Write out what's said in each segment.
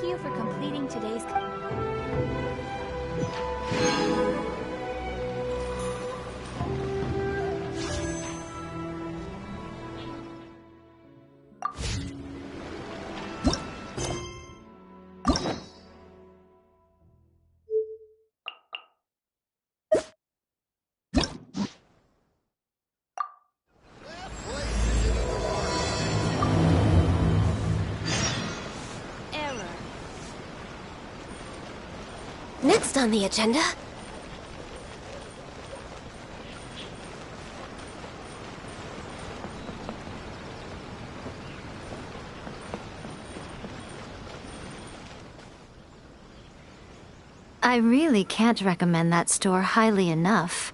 Thank you for completing today's... Next on the agenda... I really can't recommend that store highly enough.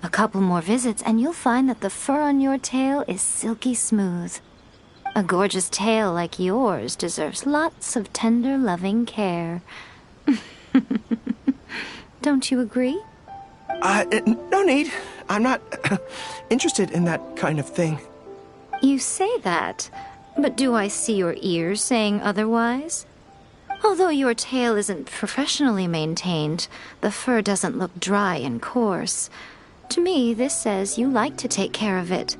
A couple more visits and you'll find that the fur on your tail is silky smooth. A gorgeous tail like yours deserves lots of tender, loving care. Don't you agree? No need. I'm not interested in that kind of thing. You say that, but do I see your ears saying otherwise? Although your tail isn't professionally maintained, the fur doesn't look dry and coarse. To me, this says you like to take care of it.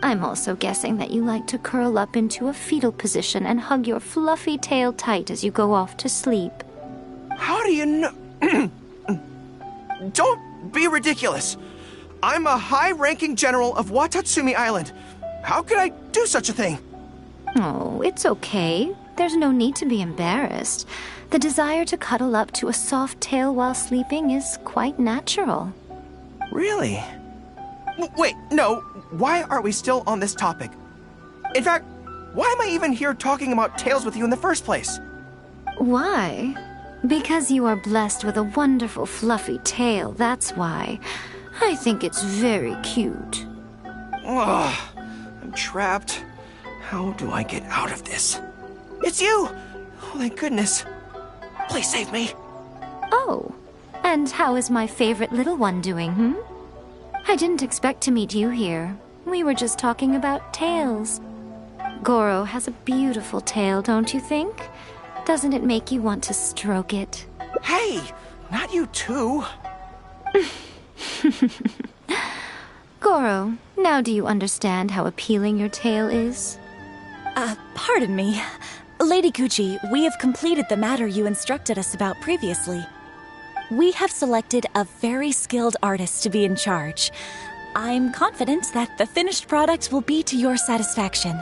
I'm also guessing that you like to curl up into a fetal position and hug your fluffy tail tight as you go off to sleep. How do you know? Don't be ridiculous. I'm a high-ranking general of Watatsumi Island. How could I do such a thing? Oh, it's okay. There's no need to be embarrassed. The desire to cuddle up to a soft tail while sleeping is quite natural. Really? Wait, no. Why are we still on this topic? In fact, why am I even here talking about tails with you in the first place? Why? Because you are blessed with a wonderful fluffy tail, that's why. I think it's very cute. Ugh, I'm trapped. How do I get out of this? It's you! Oh, thank goodness. Please save me. Oh, and how is my favorite little one doing, I didn't expect to meet you here. We were just talking about tails. Gorou has a beautiful tail, don't you think? Doesn't it make you want to stroke it? Hey, not you too. Gorou, now do you understand how appealing your tail is? Pardon me. Lady Gucci, we have completed the matter you instructed us about previously. We have selected a very skilled artist to be in charge. I'm confident that the finished product will be to your satisfaction.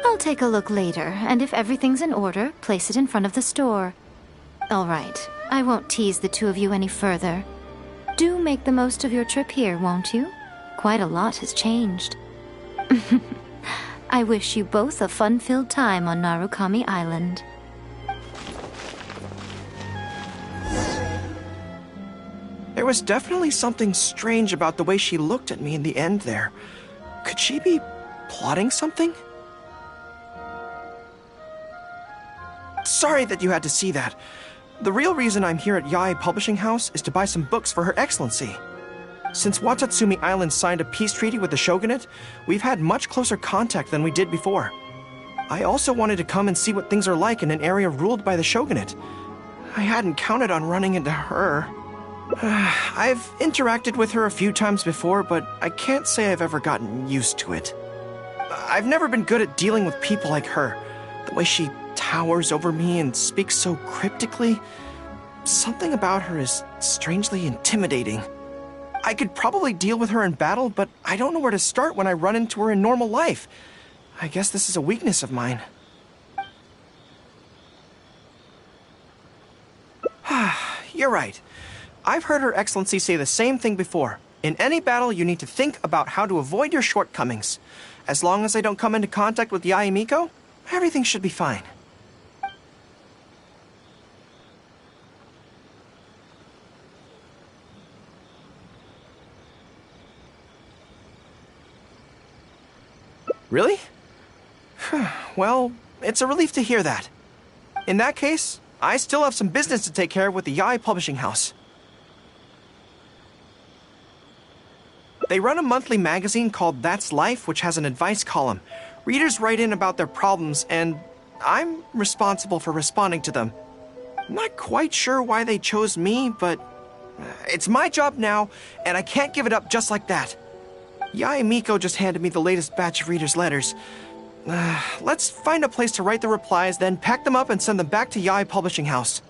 I'll take a look later, and if everything's in order, place it in front of the store. All right, I won't tease the two of you any further. Do make the most of your trip here, won't you? Quite a lot has changed. I wish you both a fun-filled time on Narukami Island. There was definitely something strange about the way she looked at me in the end there. Could she be plotting something? Sorry that you had to see that. The real reason I'm here at Yae Publishing House is to buy some books for Her Excellency. Since Watatsumi Island signed a peace treaty with the shogunate, we've had much closer contact than we did before. I also wanted to come and see what things are like in an area ruled by the shogunate. I hadn't counted on running into her. I've interacted with her a few times before, but I can't say I've ever gotten used to it. I've never been good at dealing with people like her. The way she towers over me and speaks so cryptically. Something about her is strangely intimidating. I could probably deal with her in battle, but I don't know where to start when I run into her in normal life. I guess this is a weakness of mine. You're right. I've heard Her Excellency say the same thing before. In any battle, you need to think about how to avoid your shortcomings. As long as I don't come into contact with Yae Miko, everything should be fine. Really? Well, it's a relief to hear that. In that case, I still have some business to take care of with the Yae Publishing House. They run a monthly magazine called That's Life, which has an advice column. Readers write in about their problems, and I'm responsible for responding to them. I'm not quite sure why they chose me, but it's my job now, and I can't give it up just like that. Yae and Miko just handed me the latest batch of readers' letters. Let's find a place to write the replies, then pack them up and send them back to Yae Publishing House.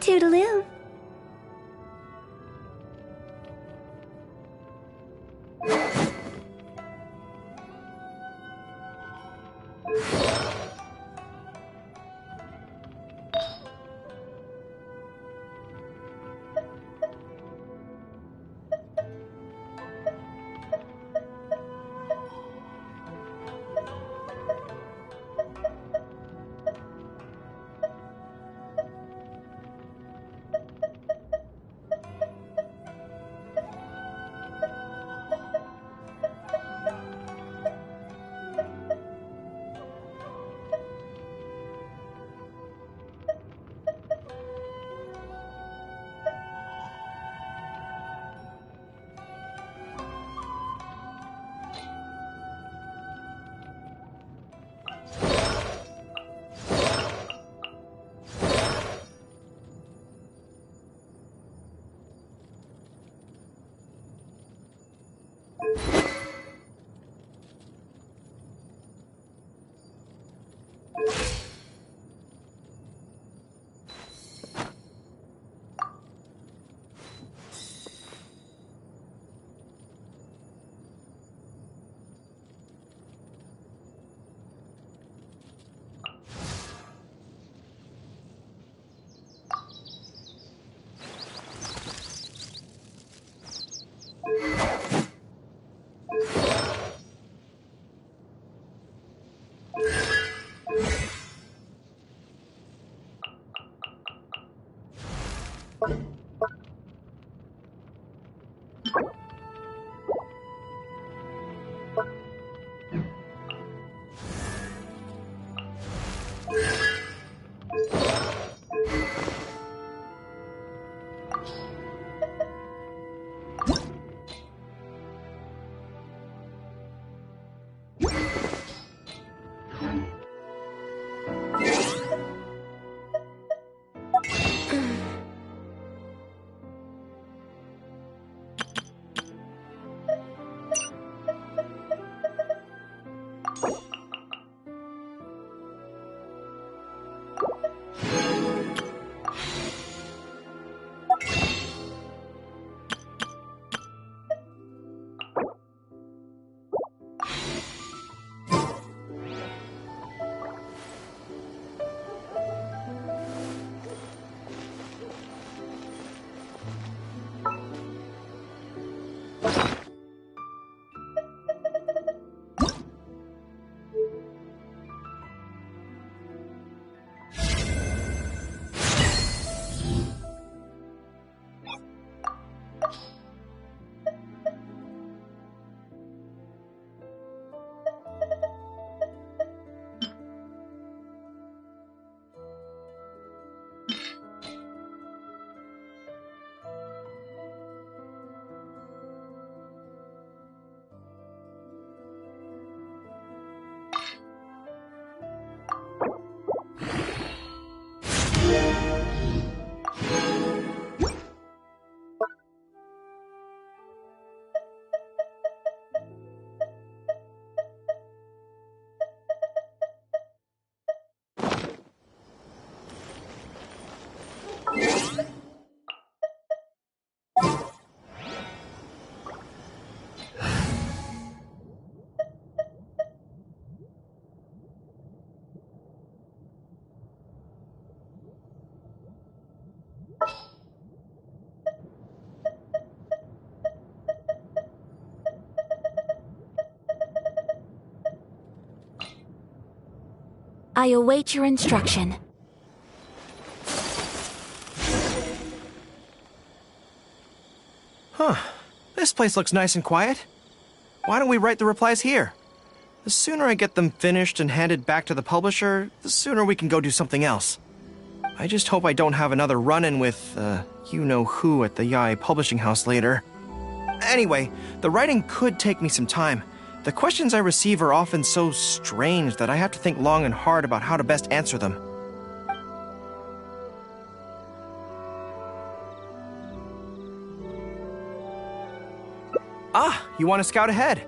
Toodaloo. I await your instruction. Huh. This place looks nice and quiet. Why don't we write the replies here? The sooner I get them finished and handed back to the publisher, the sooner we can go do something else. I just hope I don't have another run-in with, you-know-who at the Yae Publishing House later. Anyway, the writing could take me some time. The questions I receive are often so strange that I have to think long and hard about how to best answer them. Ah, you want to scout ahead?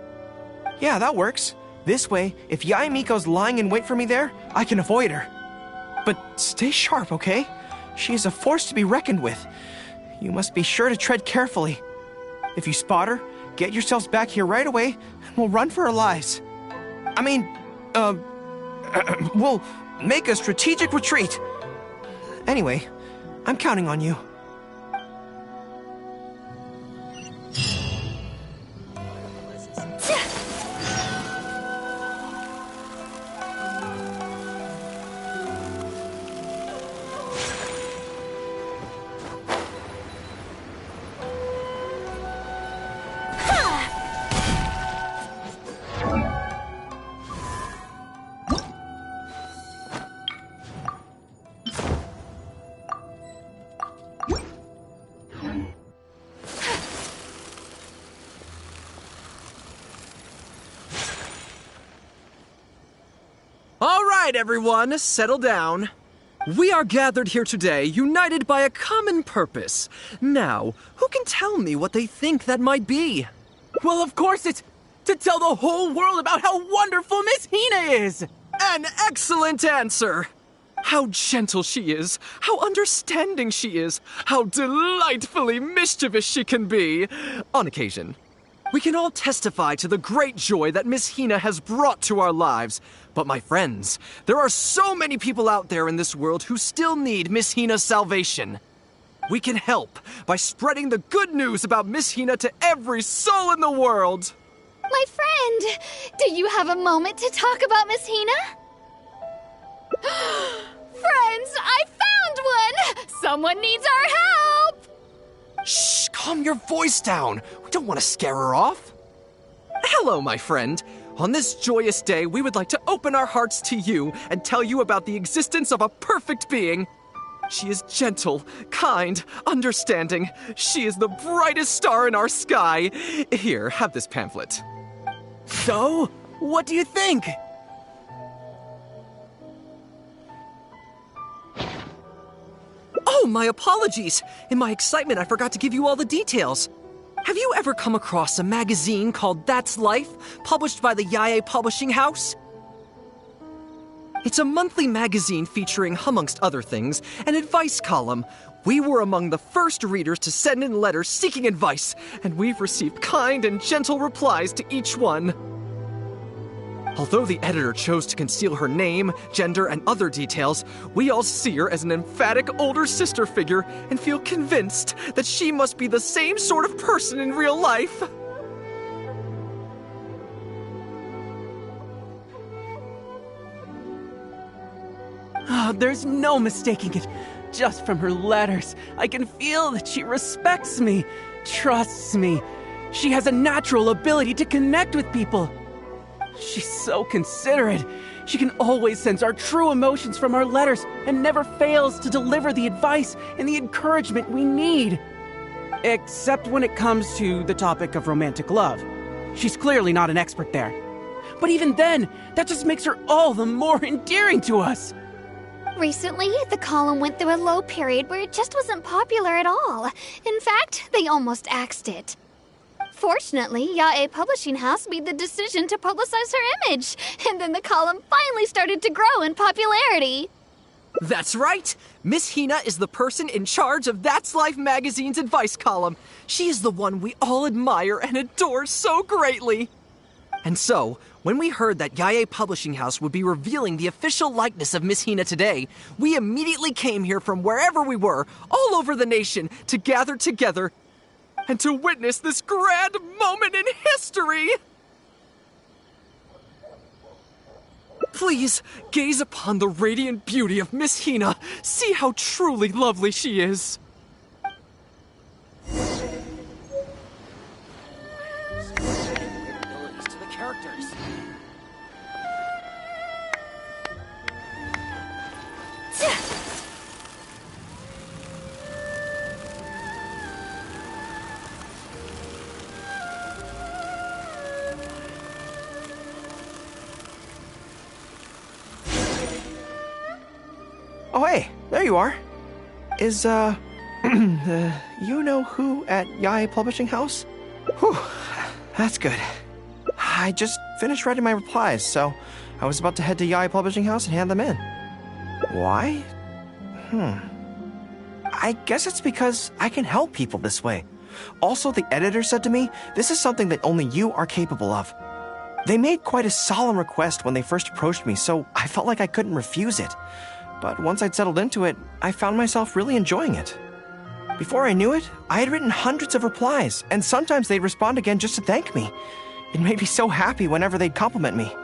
Yeah, that works. This way, if Yae Miko's lying in wait for me there, I can avoid her. But stay sharp, okay? She is a force to be reckoned with. You must be sure to tread carefully. If you spot her, get yourselves back here right away, and we'll run for our lives. I mean, we'll make a strategic retreat. Anyway, I'm counting on you. All right, everyone, settle down. We are gathered here today, united by a common purpose. Now, who can tell me what they think that might be? Well, of course it's to tell the whole world about how wonderful Miss Hina is! An excellent answer! How gentle she is, how understanding she is, how delightfully mischievous she can be, on occasion. We can all testify to the great joy that Miss Hina has brought to our lives. But my friends, there are so many people out there in this world who still need Miss Hina's salvation. We can help by spreading the good news about Miss Hina to every soul in the world. My friend, do you have a moment to talk about Miss Hina? Friends, I found one! Someone needs our help! Shh, calm your voice down. We don't want to scare her off. Hello, my friend. On this joyous day, we would like to open our hearts to you and tell you about the existence of a perfect being. She is gentle, kind, understanding. She is the brightest star in our sky. Here, have this pamphlet. So, what do you think? Oh, my apologies. In my excitement, I forgot to give you all the details. Have you ever come across a magazine called That's Life, published by the Yae Publishing House? It's a monthly magazine featuring, amongst other things, an advice column. We were among the first readers to send in letters seeking advice, and we've received kind and gentle replies to each one. Although the editor chose to conceal her name, gender, and other details, we all see her as an emphatic older sister figure and feel convinced that she must be the same sort of person in real life. Oh, there's no mistaking it. Just from her letters, I can feel that she respects me, trusts me. She has a natural ability to connect with people. She's so considerate. She can always sense our true emotions from our letters and never fails to deliver the advice and the encouragement we need. Except when it comes to the topic of romantic love. She's clearly not an expert there. But even then, that just makes her all the more endearing to us. Recently, the column went through a low period where it just wasn't popular at all. In fact, they almost axed it. Fortunately, Yae Publishing House made the decision to publicize her image, and then the column finally started to grow in popularity. That's right! Miss Hina is the person in charge of That's Life magazine's advice column. She is the one we all admire and adore so greatly. And so, when we heard that Yae Publishing House would be revealing the official likeness of Miss Hina today, we immediately came here from wherever we were, all over the nation, to gather together and to witness this grand moment in history! Please, gaze upon the radiant beauty of Miss Hina. See how truly lovely she is. Oh, hey, there you are. Is, you know who at Yae Publishing House? Whew, that's good. I just finished writing my replies, so I was about to head to Yae Publishing House and hand them in. Why? I guess it's because I can help people this way. Also, the editor said to me, this is something that only you are capable of. They made quite a solemn request when they first approached me, so I felt like I couldn't refuse it. But once I'd settled into it, I found myself really enjoying it. Before I knew it, I had written hundreds of replies, and sometimes they'd respond again just to thank me. It made me so happy whenever they'd compliment me.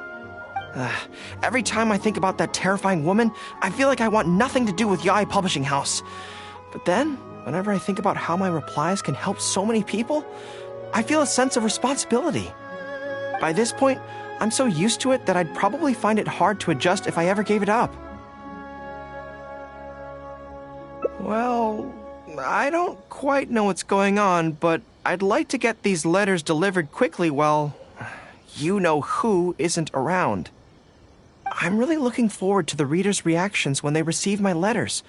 Every time I think about that terrifying woman, I feel like I want nothing to do with Yae Publishing House. But then, whenever I think about how my replies can help so many people, I feel a sense of responsibility. By this point, I'm so used to it that I'd probably find it hard to adjust if I ever gave it up. Well, I don't quite know what's going on, but I'd like to get these letters delivered quickly while you-know-who isn't around. I'm really looking forward to the readers' reactions when they receive my letters.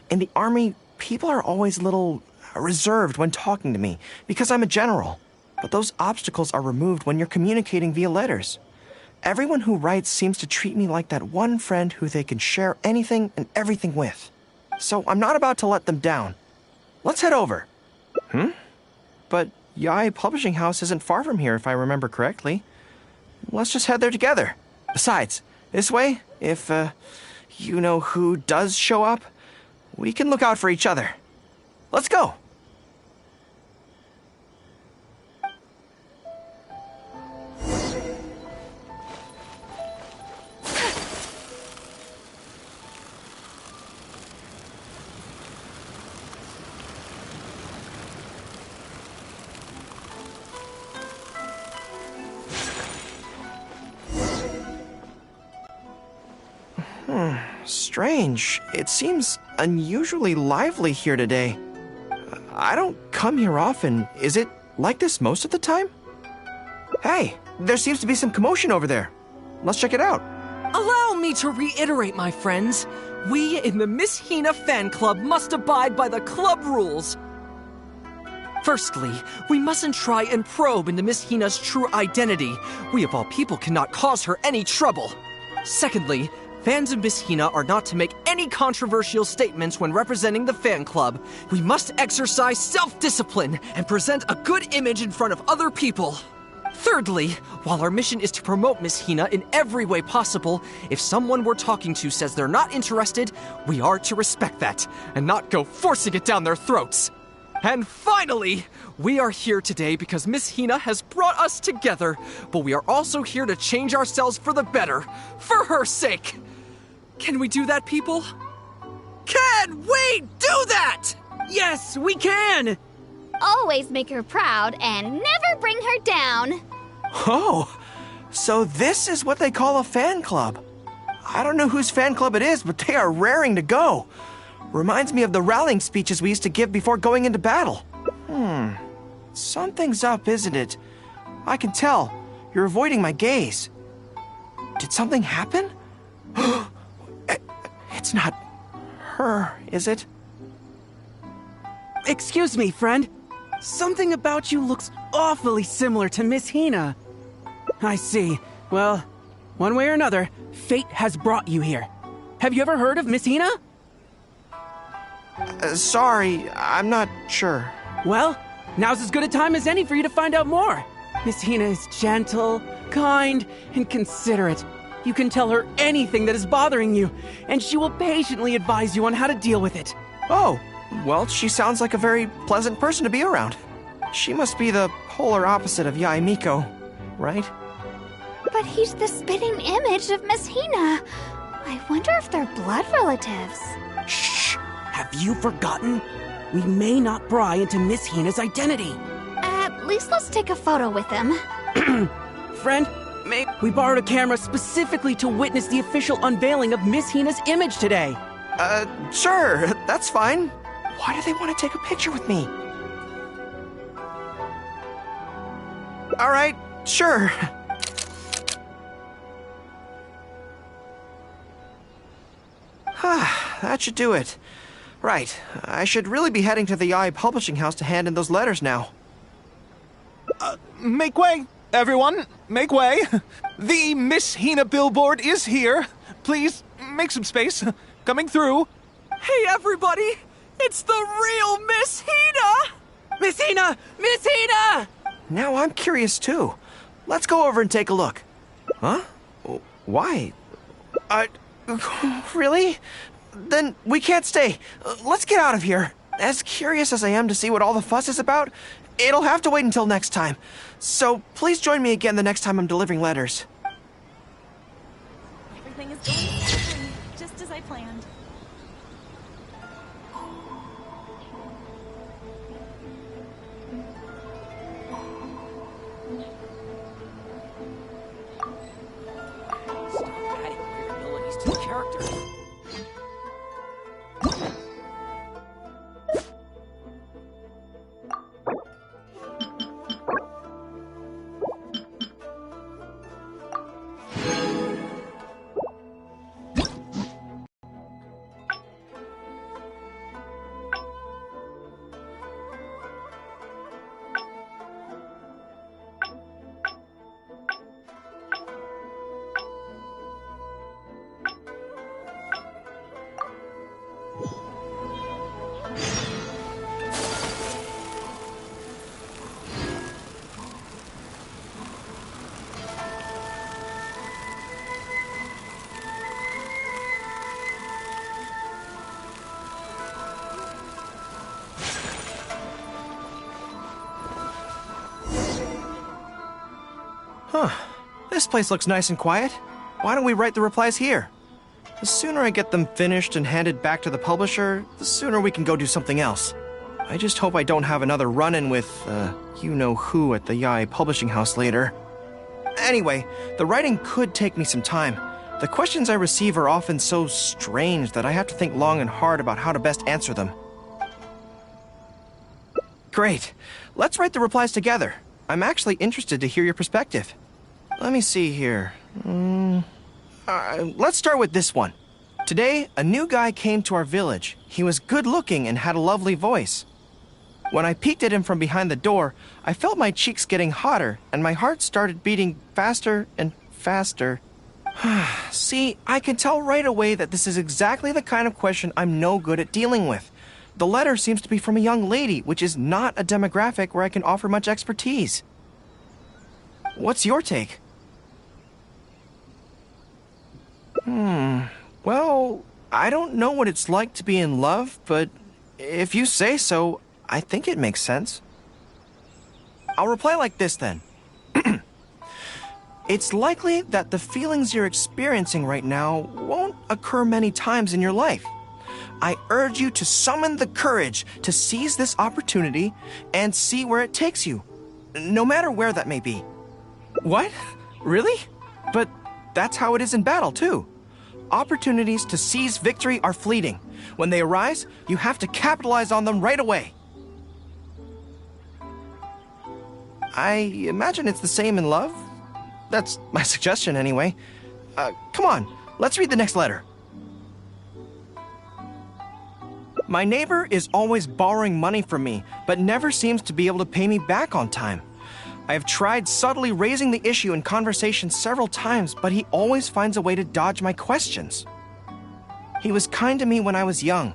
In the army, people are always a little reserved when talking to me because I'm a general. But those obstacles are removed when you're communicating via letters. Everyone who writes seems to treat me like that one friend who they can share anything and everything with. So I'm not about to let them down. Let's head over. But Yae Publishing House isn't far from here, if I remember correctly. Let's just head there together. Besides, this way, if, you-know-who does show up, we can look out for each other. Let's go! Strange. It seems unusually lively here today. I don't come here often. Is it like this most of the time? Hey, there seems to be some commotion over there. Let's check it out. Allow me to reiterate, my friends. We in the Miss Hina fan club must abide by the club rules. Firstly, we mustn't try and probe into Miss Hina's true identity. We of all people cannot cause her any trouble. Secondly, fans of Miss Hina are not to make any controversial statements when representing the fan club. We must exercise self-discipline and present a good image in front of other people. Thirdly, while our mission is to promote Miss Hina in every way possible, if someone we're talking to says they're not interested, we are to respect that and not go forcing it down their throats. And finally, we are here today because Miss Hina has brought us together, but we are also here to change ourselves for the better, for her sake. Can we do that, people? Can we do that? Yes, we can! Always make her proud and never bring her down. Oh, so this is what they call a fan club. I don't know whose fan club it is, but they are raring to go. Reminds me of the rallying speeches we used to give before going into battle. Something's up, isn't it? I can tell. You're avoiding my gaze. Did something happen? It's not her, is it? Excuse me, friend. Something about you looks awfully similar to Miss Hina. I see. Well, one way or another, fate has brought you here. Have you ever heard of Miss Hina? Sorry, I'm not sure. Well, now's as good a time as any for you to find out more. Miss Hina is gentle, kind, and considerate. You can tell her anything that is bothering you, and she will patiently advise you on how to deal with it. Oh, well, she sounds like a very pleasant person to be around. She must be the polar opposite of Yae Miko, right? But he's the spitting image of Miss Hina. I wonder if they're blood relatives. Shh! Have you forgotten? We may not pry into Miss Hina's identity. At least let's take a photo with them. Friend, we borrowed a camera specifically to witness the official unveiling of Miss Hina's image today. Sure, that's fine. Why do they want to take a picture with me? All right, sure. that should do it. Right, I should really be heading to the YA Publishing House to hand in those letters now. Make way, everyone. Make way. The Miss Hina billboard is here. Please, make some space. Coming through. Hey, everybody! It's the real Miss Hina! Miss Hina! Miss Hina! Now I'm curious too. Let's go over and take a look. Huh? Why? Really? Then we can't stay. Let's get out of here. As curious as I am to see what all the fuss is about, it'll have to wait until next time. So please join me again the next time I'm delivering letters. Everything is going smoothly, just as I planned. Stop adding variabilities to the character. Huh. This place looks nice and quiet. Why don't we write the replies here? The sooner I get them finished and handed back to the publisher, the sooner we can go do something else. I just hope I don't have another run-in with, you-know-who at the YA Publishing House later. Anyway, the writing could take me some time. The questions I receive are often so strange that I have to think long and hard about how to best answer them. Great. Let's write the replies together. I'm actually interested to hear your perspective. Let me see here. Let's start with this one. Today, a new guy came to our village. He was good-looking and had a lovely voice. When I peeked at him from behind the door, I felt my cheeks getting hotter, and my heart started beating faster and faster. See, I can tell right away that this is exactly the kind of question I'm no good at dealing with. The letter seems to be from a young lady, which is not a demographic where I can offer much expertise. What's your take? Well, I don't know what it's like to be in love, but if you say so, I think it makes sense. I'll reply like this then. It's likely that the feelings you're experiencing right now won't occur many times in your life. I urge you to summon the courage to seize this opportunity and see where it takes you, no matter where that may be. What? Really? But that's how it is in battle, too. Opportunities to seize victory are fleeting. When they arise, you have to capitalize on them right away. I imagine it's the same in love. That's my suggestion, anyway. Come on, let's read the next letter. My neighbor is always borrowing money from me, but never seems to be able to pay me back on time. I have tried subtly raising the issue in conversation several times, but he always finds a way to dodge my questions. He was kind to me when I was young.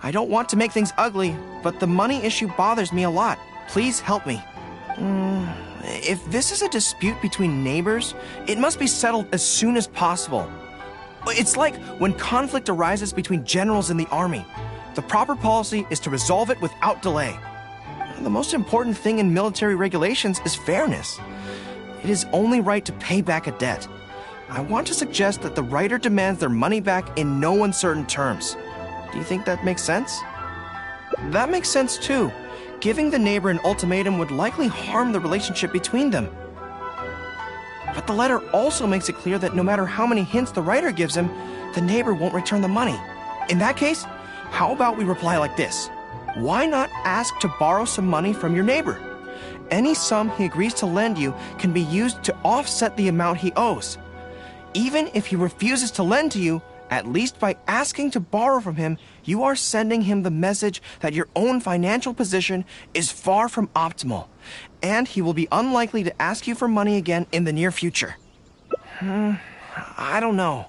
I don't want to make things ugly, but the money issue bothers me a lot. Please help me. If this is a dispute between neighbors, it must be settled as soon as possible. It's like when conflict arises between generals in the army. The proper policy is to resolve it without delay. The most important thing in military regulations is fairness. It is only right to pay back a debt. I want to suggest that the writer demands their money back in no uncertain terms. Do you think that makes sense? That makes sense too. Giving the neighbor an ultimatum would likely harm the relationship between them. But the letter also makes it clear that no matter how many hints the writer gives him, the neighbor won't return the money. In that case, how about we reply like this? Why not ask to borrow some money from your neighbor? Any sum he agrees to lend you can be used to offset the amount he owes. Even if he refuses to lend to you, At least by asking to borrow from him, you are sending him the message that your own financial position is far from optimal, and he will be unlikely to ask you for money again in the near future. I don't know,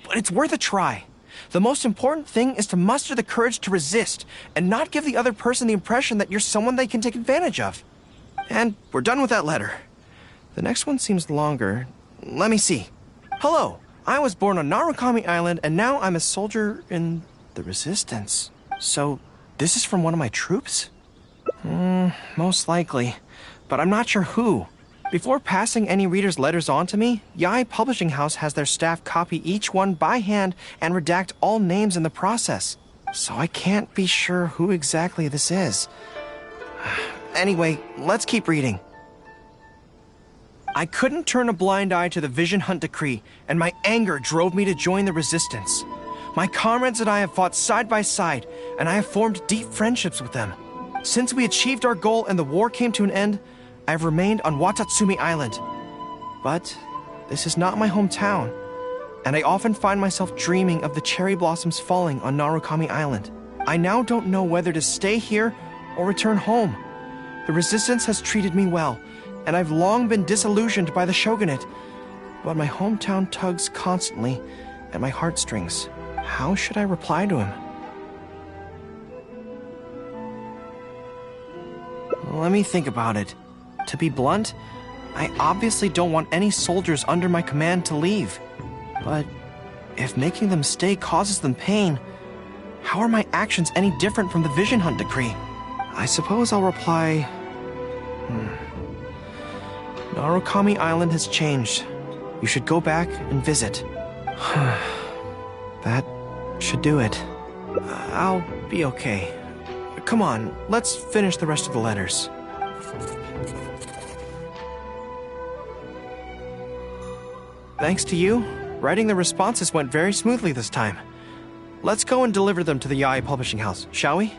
but it's worth a try. The most important thing is to muster the courage to resist and not give the other person the impression that you're someone they can take advantage of. And we're done with that letter. The next one seems longer. Let me see. Hello. I was born on Narukami Island, and now I'm a soldier in the Resistance. So, this is from one of my troops? Most likely. But I'm not sure who. Before passing any reader's letters on to me, Yae Publishing House has their staff copy each one by hand and redact all names in the process. So I can't be sure who exactly this is. Anyway, let's keep reading. I couldn't turn a blind eye to the Vision Hunt decree, and my anger drove me to join the Resistance. My comrades and I have fought side by side, and I have formed deep friendships with them. Since we achieved our goal and the war came to an end, I have remained on Watatsumi Island. But this is not my hometown, and I often find myself dreaming of the cherry blossoms falling on Narukami Island. I now don't know whether to stay here or return home. The Resistance has treated me well, and I've long been disillusioned by the shogunate, but my hometown tugs constantly at my heartstrings. How should I reply to him? Let me think about it. To be blunt, I obviously don't want any soldiers under my command to leave. But if making them stay causes them pain, how are my actions any different from the Vision Hunt decree? I suppose I'll reply... Narukami Island has changed. You should go back and visit. That should do it. I'll be okay. Come on, let's finish the rest of the letters. Thanks to you, writing the responses went very smoothly this time. Let's go and deliver them to the Yae Publishing House, shall we?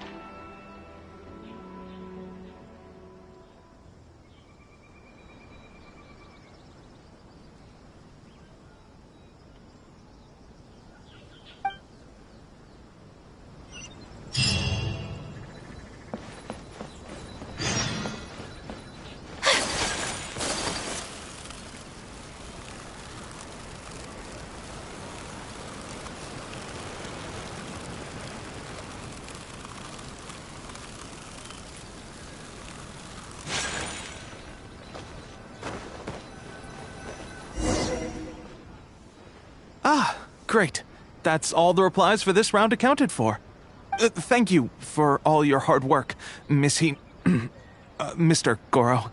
Great. That's all the replies for this round accounted for. Thank you for all your hard work, Mr. Gorou.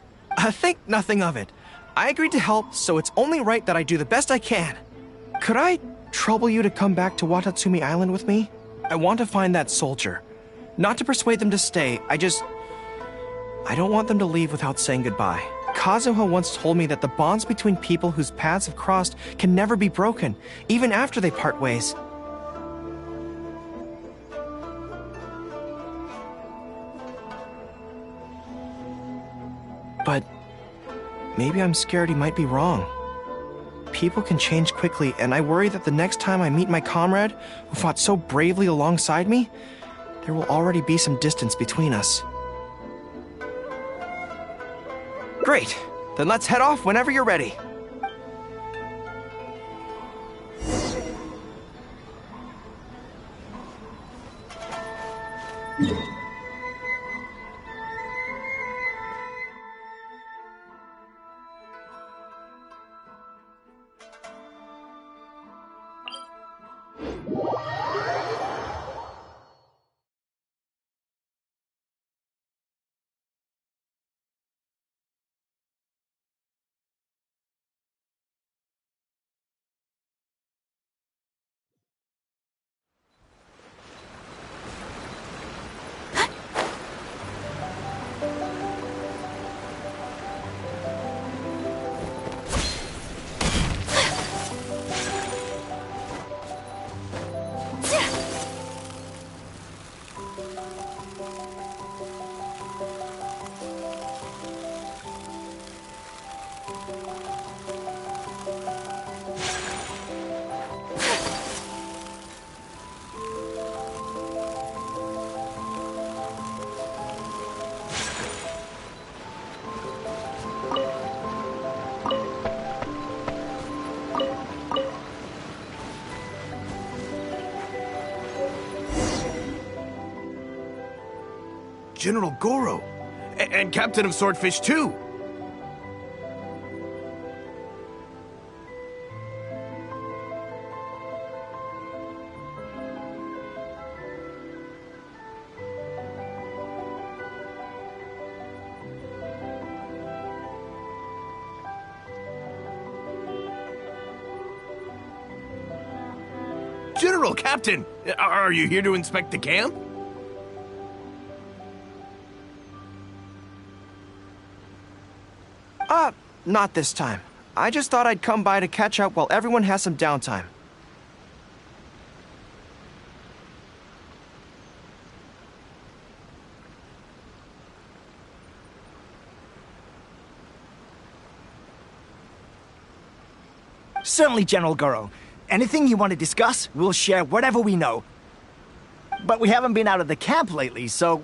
Think nothing of it. I agreed to help, so it's only right that I do the best I can. Could I trouble you to come back to Watatsumi Island with me? I want to find that soldier. Not to persuade them to stay, I don't want them to leave without saying goodbye. Kazuha once told me that the bonds between people whose paths have crossed can never be broken, even after they part ways. But maybe I'm scared he might be wrong. People can change quickly, and I worry that the next time I meet my comrade, who fought so bravely alongside me, there will already be some distance between us. Great! Then let's head off whenever you're ready. General Gorou. And Captain of Swordfish, too. General, Captain, are you here to inspect the camp? Not this time. I just thought I'd come by to catch up while everyone has some downtime. Certainly, General Gorou. Anything you want to discuss, we'll share whatever we know. But we haven't been out of the camp lately, so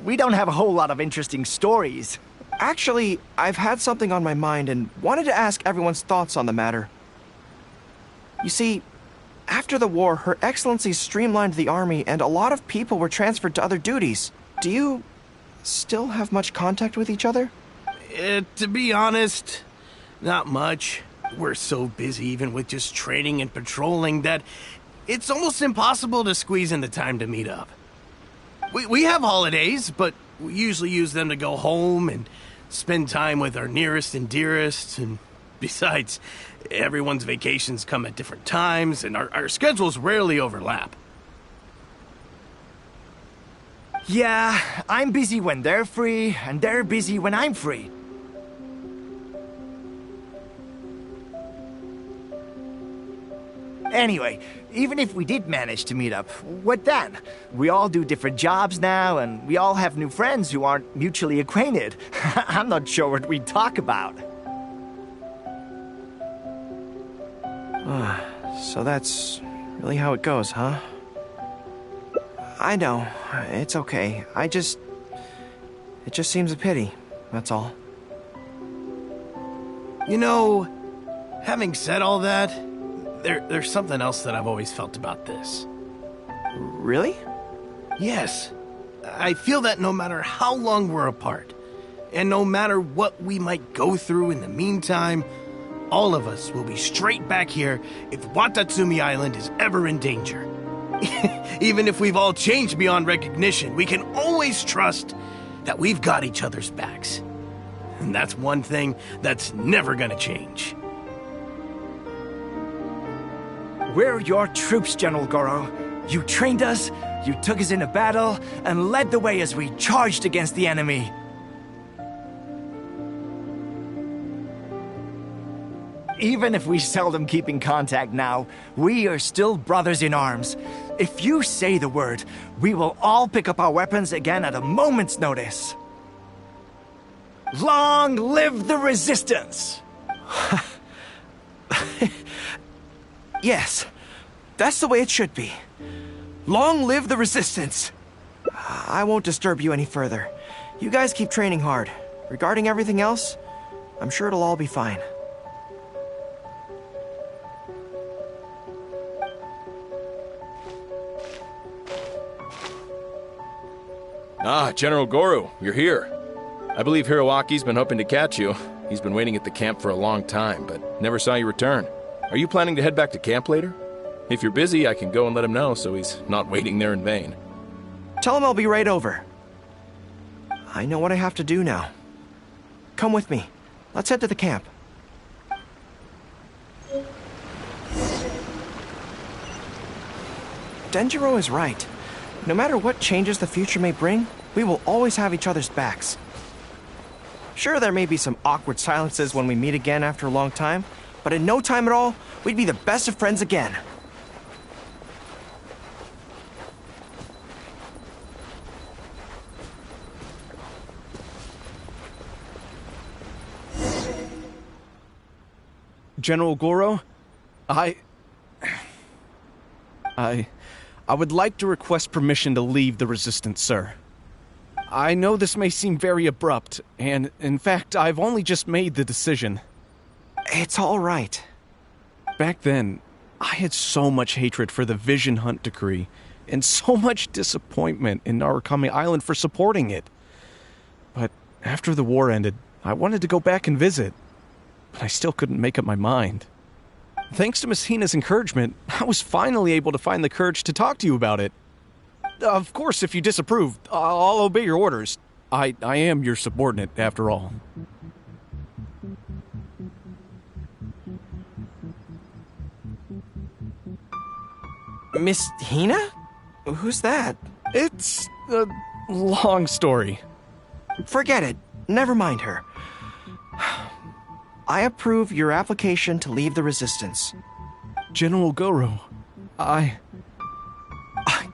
we don't have a whole lot of interesting stories. Actually, I've had something on my mind and wanted to ask everyone's thoughts on the matter. You see, after the war, Her Excellency streamlined the army and a lot of people were transferred to other duties. Do you still have much contact with each other? To be honest, not much. We're so busy even with just training and patrolling that it's almost impossible to squeeze in the time to meet up. We have holidays, but we usually use them to go home and spend time with our nearest and dearest, and besides, everyone's vacations come at different times, and our schedules rarely overlap. Yeah, I'm busy when they're free, and they're busy when I'm free. Anyway, even if we did manage to meet up, what then? We all do different jobs now, and we all have new friends who aren't mutually acquainted. I'm not sure what we'd talk about. So that's really how it goes, huh? I know. It's okay. It just seems a pity, that's all. You know, having said all that, there's something else that I've always felt about this. Really? Yes. I feel that no matter how long we're apart, and no matter what we might go through in the meantime, all of us will be straight back here if Watatsumi Island is ever in danger. Even if we've all changed beyond recognition, we can always trust that we've got each other's backs. And that's one thing that's never gonna change. We're your troops, General Gorou. You trained us, you took us into battle, and led the way as we charged against the enemy. Even if we seldom keep in contact now, we are still brothers in arms. If you say the word, we will all pick up our weapons again at a moment's notice. Long live the resistance! Yes, that's the way it should be. Long live the resistance! I won't disturb you any further. You guys keep training hard. Regarding everything else, I'm sure it'll all be fine. Ah, General Gorou, you're here. I believe Hiroaki's been hoping to catch you. He's been waiting at the camp for a long time, but never saw you return. Are you planning to head back to camp later? If you're busy, I can go and let him know so he's not waiting there in vain. Tell him I'll be right over. I know what I have to do now. Come with me. Let's head to the camp. Denjiro is right. No matter what changes the future may bring, we will always have each other's backs. Sure, there may be some awkward silences when we meet again after a long time, but in no time at all, we'd be the best of friends again. General Gorou, I would like to request permission to leave the Resistance, sir. I know this may seem very abrupt, and in fact, I've only just made the decision. It's all right. Back then, I had so much hatred for the Vision Hunt decree. and so much disappointment in Narukami Island for supporting it. But after the war ended, I wanted to go back and visit, but I still couldn't make up my mind. Thanks to Miss Hina's encouragement, I was finally able to find the courage to talk to you about it. Of course, if you disapprove, I'll obey your orders. I am your subordinate, after all. Miss Hina? Who's that? It's a long story. Forget it. Never mind her. I approve your application to leave the Resistance. General Gorou,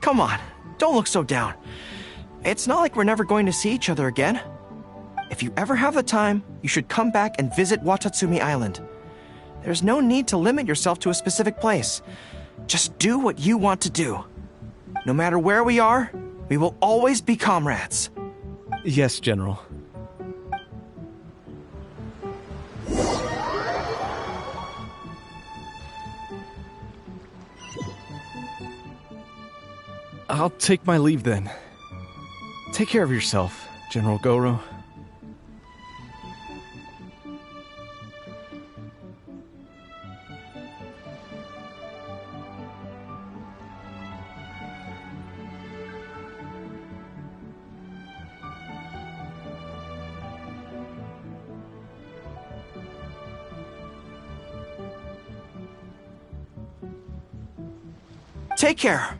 Come on, don't look so down. It's not like we're never going to see each other again. If you ever have the time, you should come back and visit Watatsumi Island. There's no need to limit yourself to a specific place. Just do what you want to do. No matter where we are, we will always be comrades. Yes, General. I'll take my leave then. Take care of yourself, General Gorou. Take care.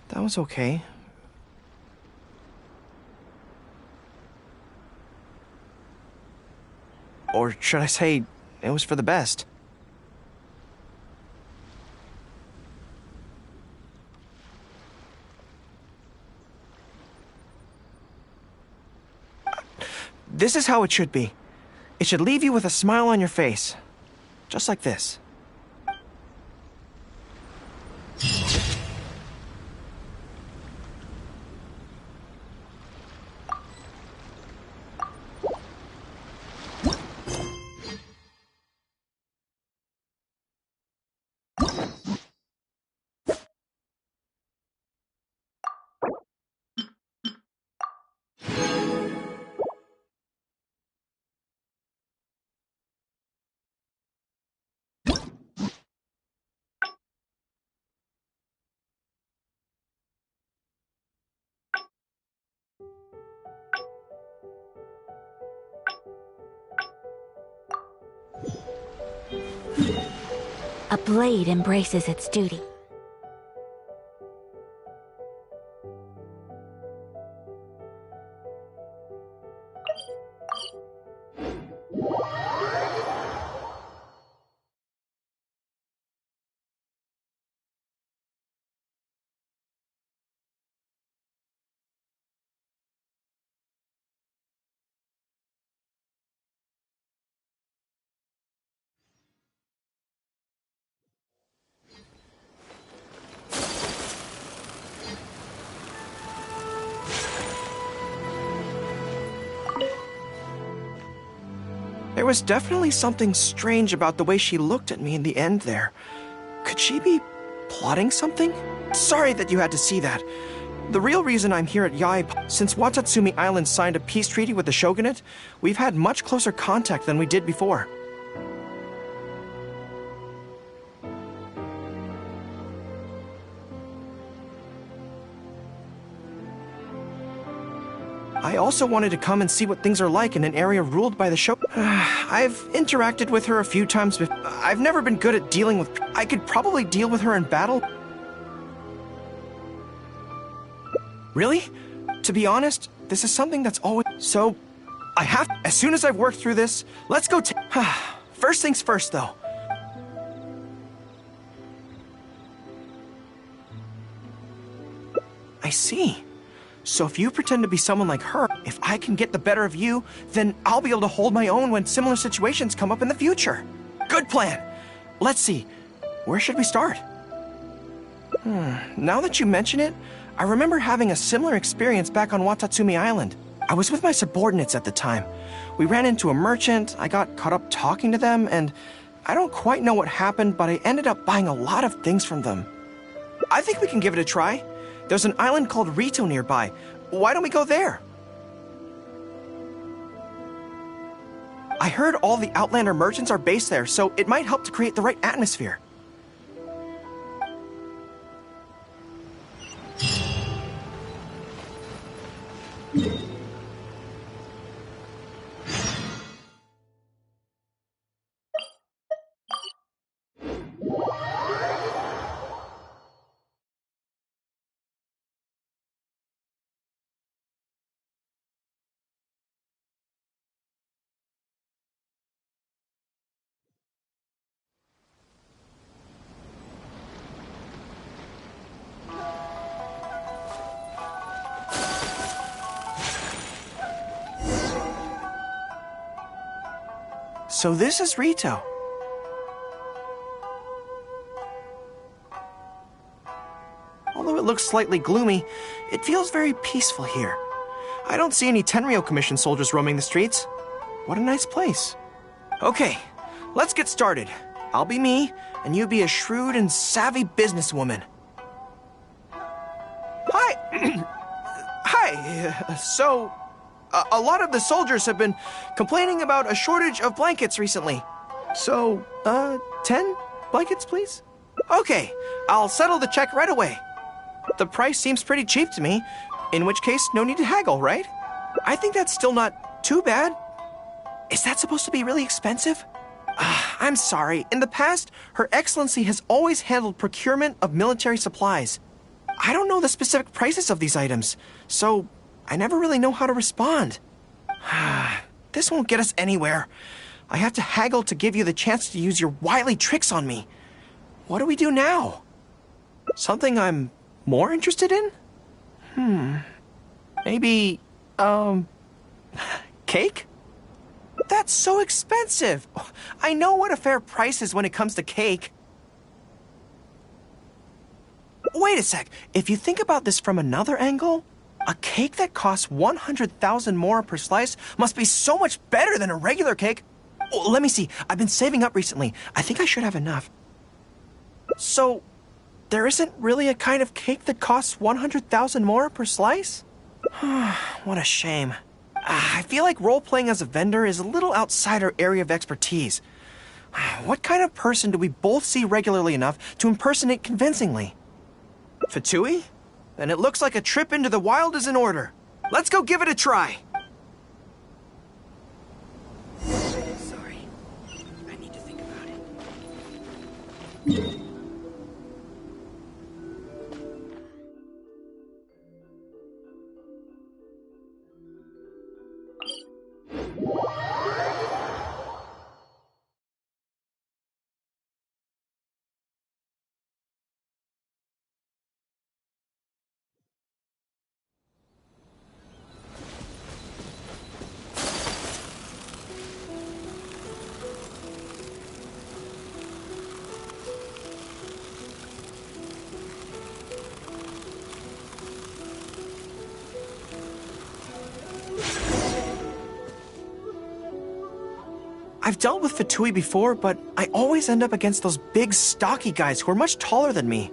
That was okay. Or should I say, it was for the best. This is how it should be. It should leave you with a smile on your face. Just like this. A blade embraces its duty. There was definitely something strange about the way she looked at me in the end there. Could she be plotting something? Sorry that you had to see that. The real reason I'm here at Yae, since Watatsumi Island signed a peace treaty with the shogunate, we've had much closer contact than we did before. I also wanted to come and see what things are like in an area ruled by the shogun. I've interacted with her a few times before. I've never been good at dealing with... I could probably deal with her in battle. Really? To be honest, this is something that's always... So, I have... As soon as I've worked through this, let's go First things first, though. I see. So if you pretend to be someone like her, if I can get the better of you, then I'll be able to hold my own when similar situations come up in the future. Good plan. Let's see. Where should we start? Now that you mention it, I remember having a similar experience back on Watatsumi Island. I was with my subordinates at the time. We ran into a merchant, I got caught up talking to them, and I don't quite know what happened, but I ended up buying a lot of things from them. I think we can give it a try. There's an island called Rito nearby. Why don't we go there? I heard all the Outlander merchants are based there, so it might help to create the right atmosphere. So this is Rito. Although it looks slightly gloomy, it feels very peaceful here. I don't see any Tenryou Commission soldiers roaming the streets. What a nice place. Okay, let's get started. I'll be me, and you be a shrewd and savvy businesswoman. Hi! Hi! So, a lot of the soldiers have been complaining about a shortage of blankets recently. So, 10 blankets, please? Okay, I'll settle the check right away. The price seems pretty cheap to me, in which case, no need to haggle, right? I think that's still not too bad. Is that supposed to be really expensive? I'm sorry. In the past, Her Excellency has always handled procurement of military supplies. I don't know the specific prices of these items, so I never really know how to respond. This won't get us anywhere. I have to haggle to give you the chance to use your wily tricks on me. What do we do now? Something I'm more interested in? Maybe, cake? That's so expensive. I know what a fair price is when it comes to cake. Wait a sec. If you think about this from another angle, a cake that costs 100,000 more per slice must be so much better than a regular cake. Oh, let me see. I've been saving up recently. I think I should have enough. So, there isn't really a kind of cake that costs 100,000 more per slice? What a shame. I feel like role-playing as a vendor is a little outside our area of expertise. What kind of person do we both see regularly enough to impersonate convincingly? Fatui? Then it looks like a trip into the wild is in order. Let's go give it a try. Sorry. I need to think about it. I've dealt with Fatui before, but I always end up against those big, stocky guys who are much taller than me.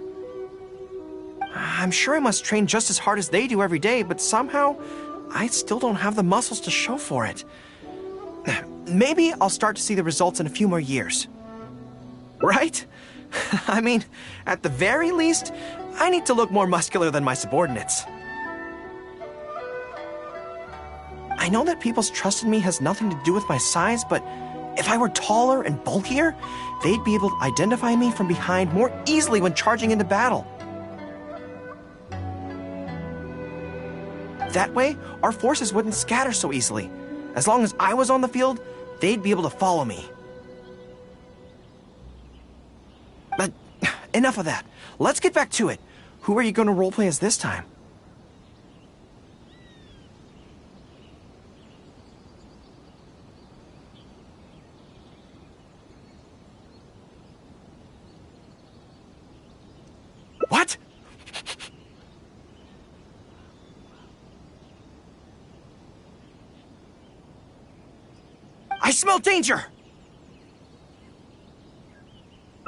I'm sure I must train just as hard as they do every day, but somehow, I still don't have the muscles to show for it. Maybe I'll start to see the results in a few more years. Right? I mean, at the very least, I need to look more muscular than my subordinates. I know that people's trust in me has nothing to do with my size, but if I were taller and bulkier, they'd be able to identify me from behind more easily when charging into battle. That way, our forces wouldn't scatter so easily. As long as I was on the field, they'd be able to follow me. But enough of that. Let's get back to it. Who are you going to roleplay as this time? What? smell danger!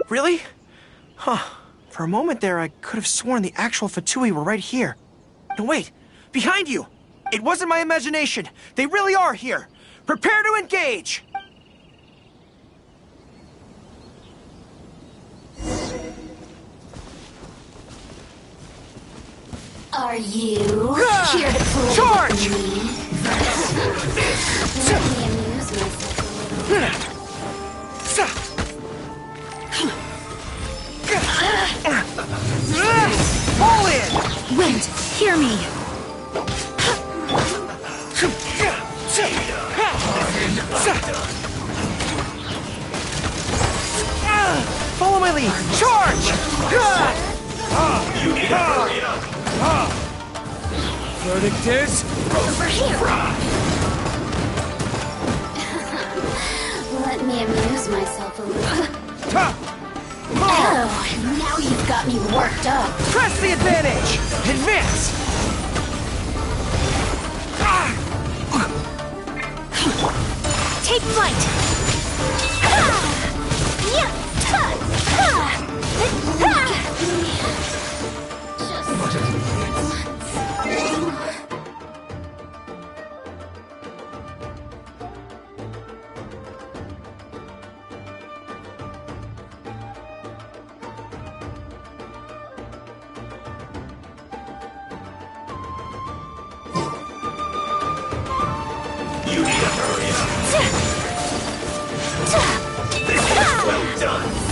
Really? Huh. For a moment there, I could have sworn the actual Fatui were right here. No, wait! Behind you! It wasn't my imagination! They really are here! Prepare to engage! Are you here to play Charge! with me? Let me amuse myself a little. Fall in! Wait, hear me. Follow my lead! Charge! Verdict is... Over here. Let me amuse myself a little. Oh, now you've got me worked up. Press the advantage! Advance! Take flight!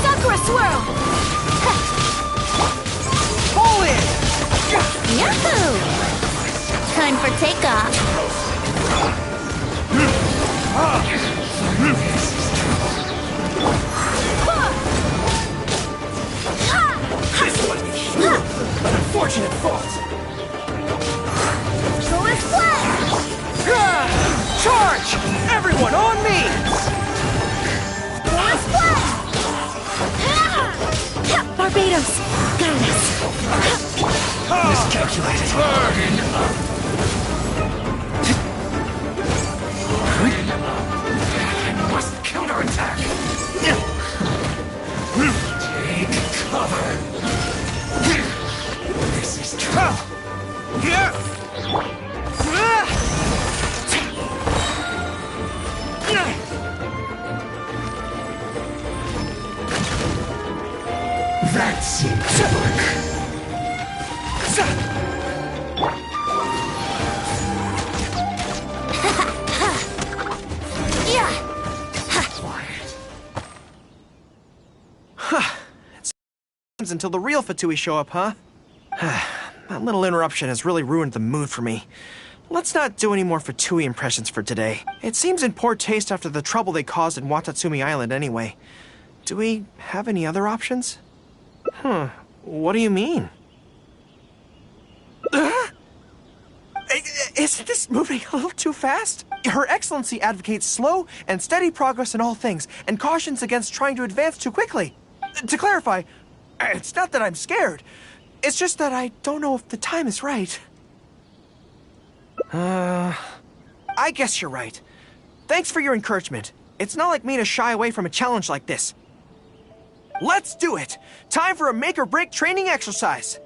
Sakura swirl! Fall in! Yahoo! Time for takeoff. Unfortunate fault! Solar splash! Charge! Everyone on me! Solar splash! Barbados! Got us! Miscalculated. I must counterattack. Take cover. This is tough. That seems to work. Until the real Fatui show up, huh? That little interruption has really ruined the mood for me. Let's not do any more Fatui impressions for today. It seems in poor taste after the trouble they caused in Watatsumi Island anyway. Do we have any other options? What do you mean? Isn't this moving a little too fast? Her Excellency advocates slow and steady progress in all things, and cautions against trying to advance too quickly. To clarify, it's not that I'm scared. It's just that I don't know if the time is right. I guess you're right. Thanks for your encouragement. It's not like me to shy away from a challenge like this. Let's do it! Time for a make-or-break training exercise!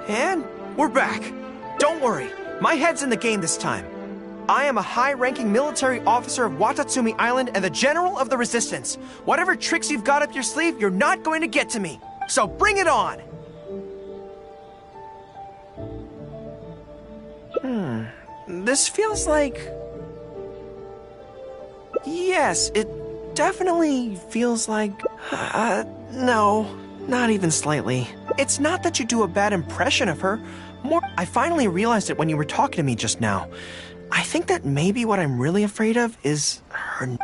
And we're back. Don't worry, my head's in the game this time. I am a high-ranking military officer of Watatsumi Island and the General of the Resistance. Whatever tricks you've got up your sleeve, you're not going to get to me. So bring it on! This feels like... Yes, it definitely feels like... no, not even slightly. It's not that you do a bad impression of her. More, I finally realized it when you were talking to me just now. I think that maybe what I'm really afraid of is her...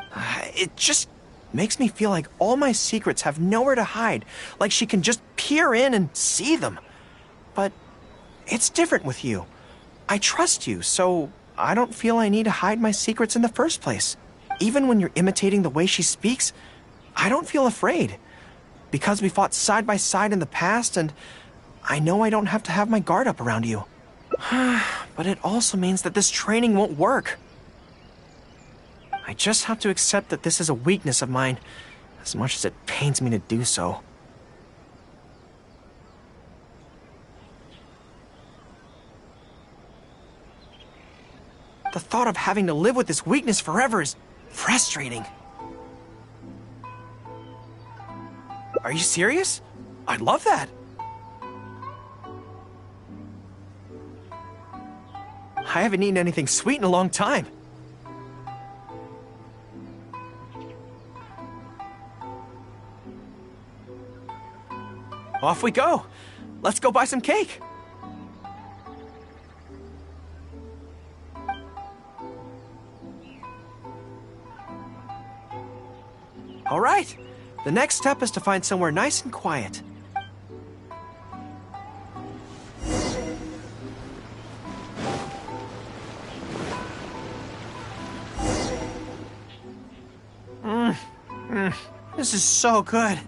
It just makes me feel like all my secrets have nowhere to hide. Like she can just peer in and see them. But it's different with you. I trust you, so I don't feel I need to hide my secrets in the first place. Even when you're imitating the way she speaks, I don't feel afraid. Because we fought side by side in the past, and I know I don't have to have my guard up around you. But it also means that this training won't work. I just have to accept that this is a weakness of mine, as much as it pains me to do so. The thought of having to live with this weakness forever is frustrating. Are you serious? I'd love that. I haven't eaten anything sweet in a long time. Off we go. Let's go buy some cake. All right. The next step is to find somewhere nice and quiet. This is so good.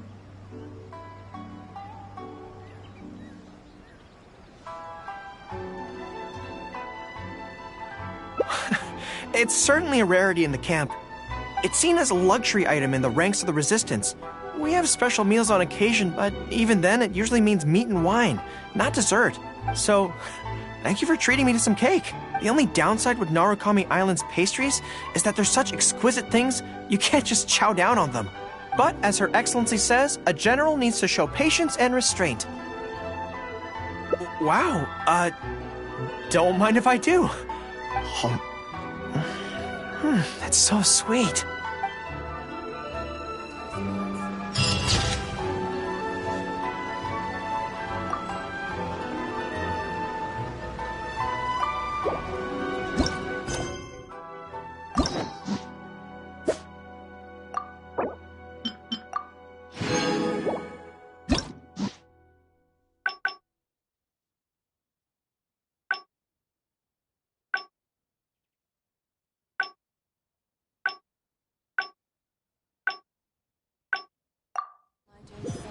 It's certainly a rarity in the camp. It's seen as a luxury item in the ranks of the Resistance. We have special meals on occasion, but even then it usually means meat and wine, not dessert. So, thank you for treating me to some cake. The only downside with Narukami Island's pastries is that they're such exquisite things, you can't just chow down on them. But, as Her Excellency says, a general needs to show patience and restraint. Wow, don't mind if I do. That's so sweet.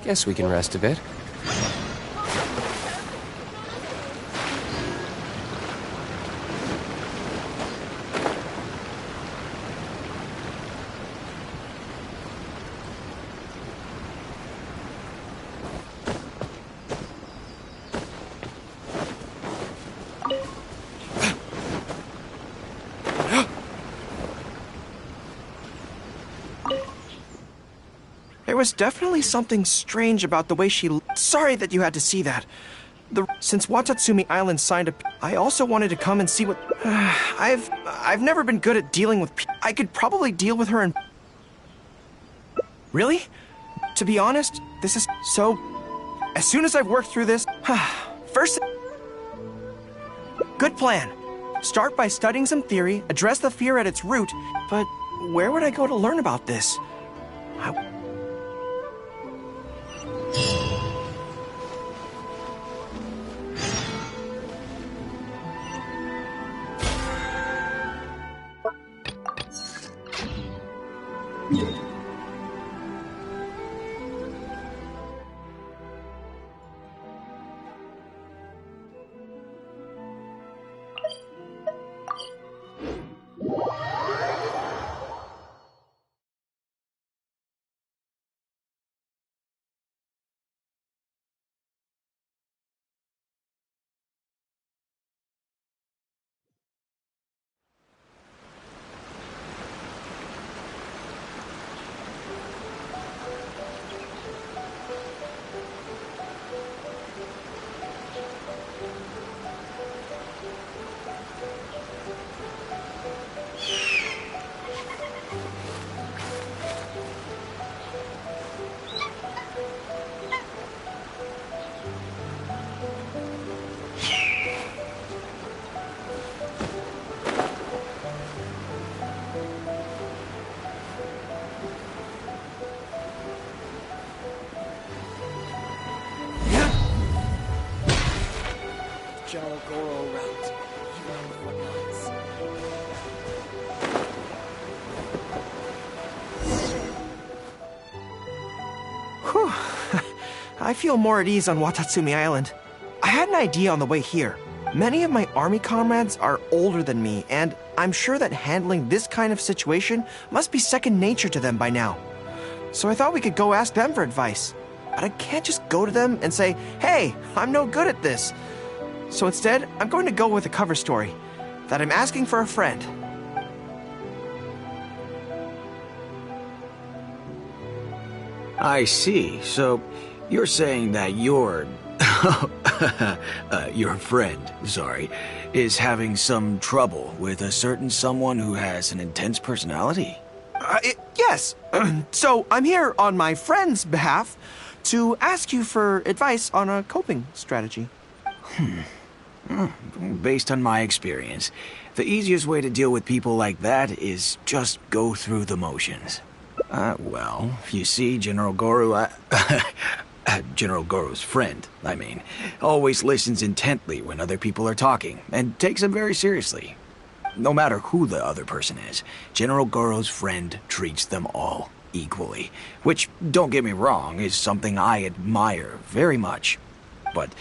Guess we can rest a bit. There was definitely something strange about the way she... Sorry that you had to see that. Since Watatsumi Island signed a... I also wanted to come and see what... I've never been good at dealing with... I could probably deal with her and... Really? To be honest, this is... So... As soon as I've worked through this... First... Good plan. Start by studying some theory, address the fear at its root, but where would I go to learn about this? General Gorou route. You know whatnots. Whew. I feel more at ease on Watatsumi Island. I had an idea on the way here. Many of my army comrades are older than me, and I'm sure that handling this kind of situation must be second nature to them by now. So I thought we could go ask them for advice. But I can't just go to them and say, hey, I'm no good at this. So instead, I'm going to go with a cover story, that I'm asking for a friend. I see. So you're saying that your friend, is having some trouble with a certain someone who has an intense personality? Yes. So I'm here on my friend's behalf to ask you for advice on a coping strategy. Based on my experience, the easiest way to deal with people like that is just go through the motions. Well, you see, General Gorou, General Gorou's friend, always listens intently when other people are talking, and takes them very seriously. No matter who the other person is, General Gorou's friend treats them all equally, which, don't get me wrong, is something I admire very much. But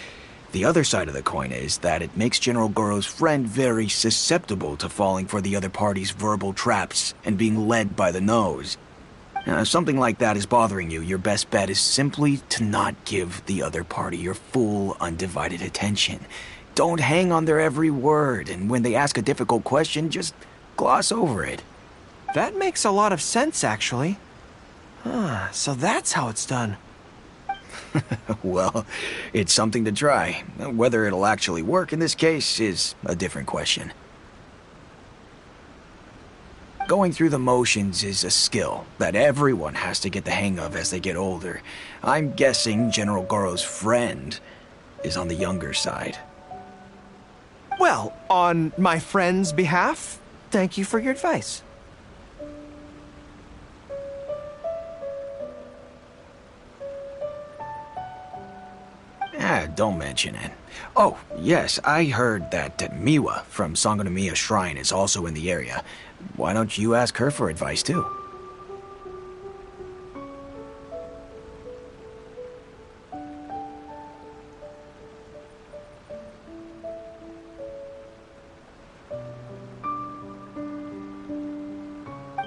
the other side of the coin is that it makes General Gorou's friend very susceptible to falling for the other party's verbal traps and being led by the nose. Now, if something like that is bothering you, your best bet is simply to not give the other party your full, undivided attention. Don't hang on their every word, and when they ask a difficult question, just gloss over it. That makes a lot of sense, actually. So that's how it's done. Well, it's something to try. Whether it'll actually work in this case is a different question. Going through the motions is a skill that everyone has to get the hang of as they get older. I'm guessing General Gorou's friend is on the younger side. Well, on my friend's behalf, thank you for your advice. Don't mention it. Oh, yes, I heard that Miwa from Sangonomiya Shrine is also in the area. Why don't you ask her for advice, too?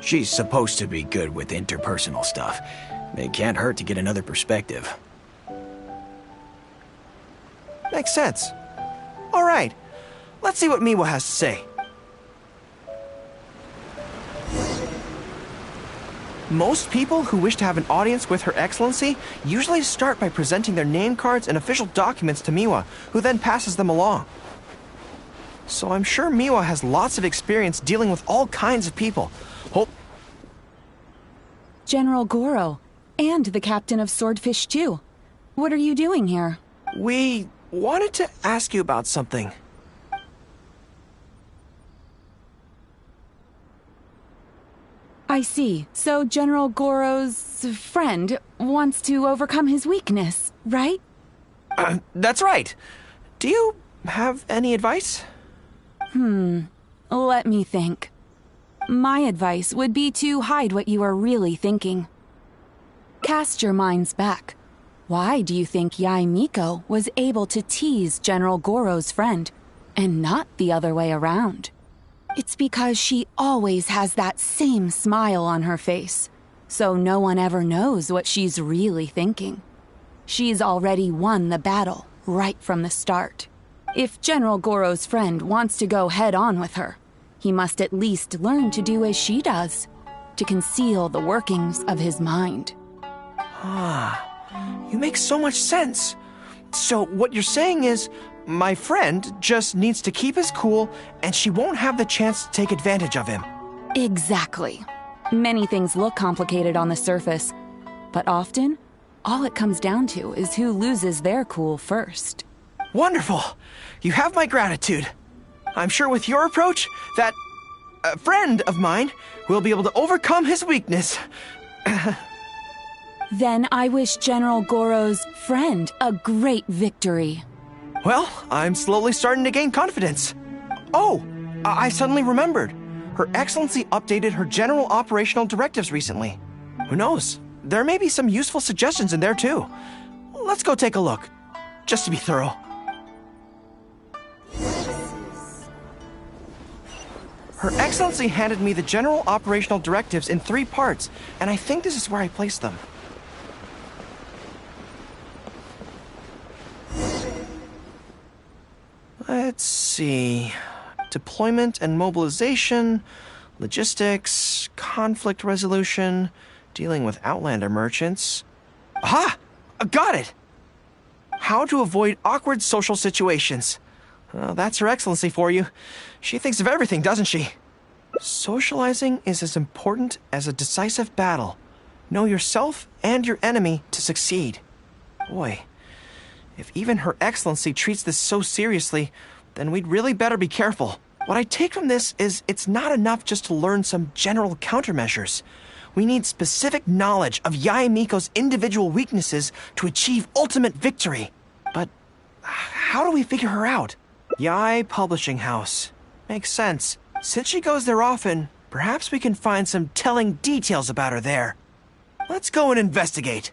She's supposed to be good with interpersonal stuff. It can't hurt to get another perspective. Makes sense. All right, let's see what Miwa has to say. Most people who wish to have an audience with Her Excellency usually start by presenting their name cards and official documents to Miwa, who then passes them along. So I'm sure Miwa has lots of experience dealing with all kinds of people. General Gorou, and the captain of Swordfish too. What are you doing here? We wanted to ask you about something. I see. So General Gorou's friend wants to overcome his weakness, right? That's right. Do you have any advice? Let me think. My advice would be to hide what you are really thinking. Cast your minds back. Why do you think Yae Miko was able to tease General Gorou's friend, and not the other way around? It's because she always has that same smile on her face, so no one ever knows what she's really thinking. She's already won the battle right from the start. If General Gorou's friend wants to go head-on with her, he must at least learn to do as she does, to conceal the workings of his mind. You make so much sense. So what you're saying is, my friend just needs to keep his cool, and she won't have the chance to take advantage of him. Exactly. Many things look complicated on the surface, but often, all it comes down to is who loses their cool first. Wonderful! You have my gratitude. I'm sure with your approach, that friend of mine will be able to overcome his weakness. Then I wish General Gorou's friend a great victory. Well, I'm slowly starting to gain confidence. Oh, I suddenly remembered. Her Excellency updated her general operational directives recently. Who knows? There may be some useful suggestions in there too. Let's go take a look, just to be thorough. Her Excellency handed me the general operational directives in 3 parts, and I think this is where I placed them. Let's see. Deployment and mobilization, logistics, conflict resolution, dealing with Outlander merchants. Aha! Got it! How to avoid awkward social situations. Well, that's Her Excellency for you. She thinks of everything, doesn't she? Socializing is as important as a decisive battle. Know yourself and your enemy to succeed. Boy, if even Her Excellency treats this so seriously, then we'd really better be careful. What I take from this is it's not enough just to learn some general countermeasures. We need specific knowledge of Yae Miko's individual weaknesses to achieve ultimate victory. But how do we figure her out? Yae Publishing House. Makes sense. Since she goes there often, perhaps we can find some telling details about her there. Let's go and investigate.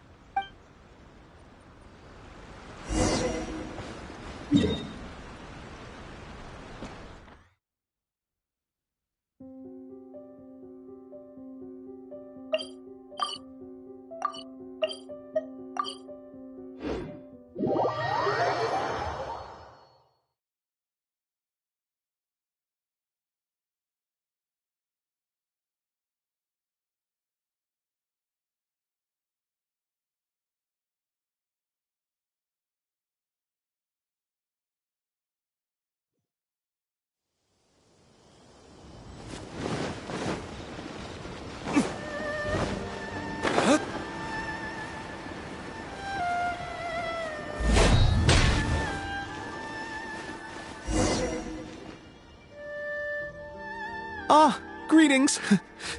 Ah, greetings.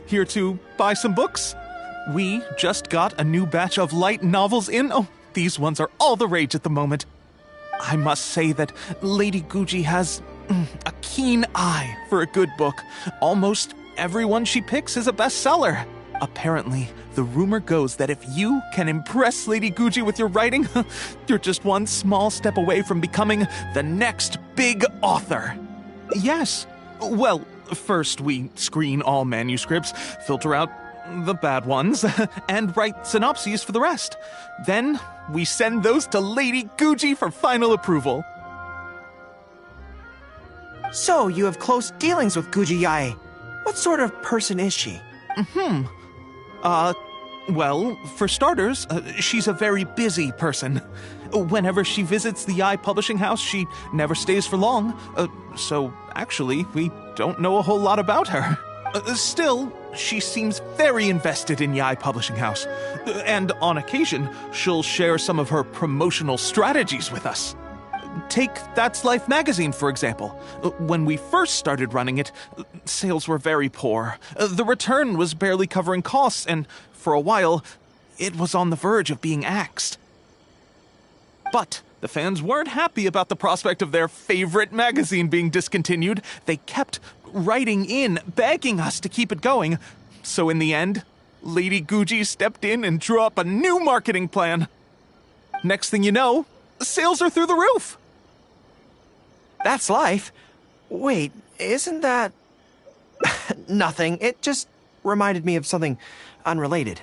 Here to buy some books? We just got a new batch of light novels in. Oh, these ones are all the rage at the moment. I must say that Lady Guji has a keen eye for a good book. Almost everyone she picks is a bestseller. Apparently, the rumor goes that if you can impress Lady Guji with your writing, you're just one small step away from becoming the next big author. Yes. Well, first we screen all manuscripts, filter out the bad ones, and write synopses for the rest. Then we send those to Lady Guji for final approval. So, you have close dealings with Guji Yae. What sort of person is she? Well, for starters, she's a very busy person. Whenever she visits the Yae Publishing House, she never stays for long. So, actually, we don't know a whole lot about her. Still, she seems very invested in Yae Publishing House. And on occasion, she'll share some of her promotional strategies with us. Take That's Life magazine, for example. When we first started running it, sales were very poor. The return was barely covering costs, and for a while, it was on the verge of being axed. But the fans weren't happy about the prospect of their favorite magazine being discontinued. They kept writing in, begging us to keep it going. So in the end, Lady Guji stepped in and drew up a new marketing plan. Next thing you know, sales are through the roof. That's Life? Wait, isn't that... Nothing. It just reminded me of something unrelated.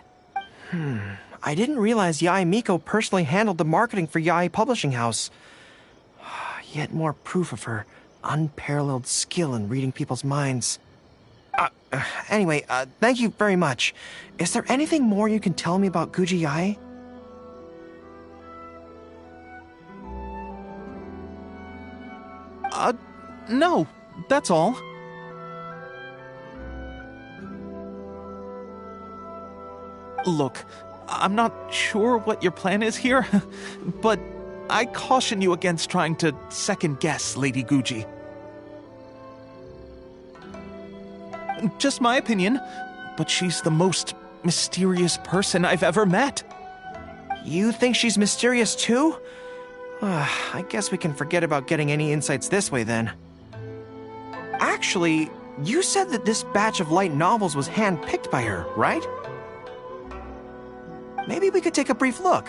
I didn't realize Yae Miko personally handled the marketing for Yae Publishing House. Yet more proof of her unparalleled skill in reading people's minds. Anyway, thank you very much. Is there anything more you can tell me about Guji Yae? No, that's all. Look, I'm not sure what your plan is here, but I caution you against trying to second-guess Lady Guji. Just my opinion, but she's the most mysterious person I've ever met. You think she's mysterious too? I guess we can forget about getting any insights this way then. Actually, you said that this batch of light novels was hand-picked by her, right? Maybe we could take a brief look.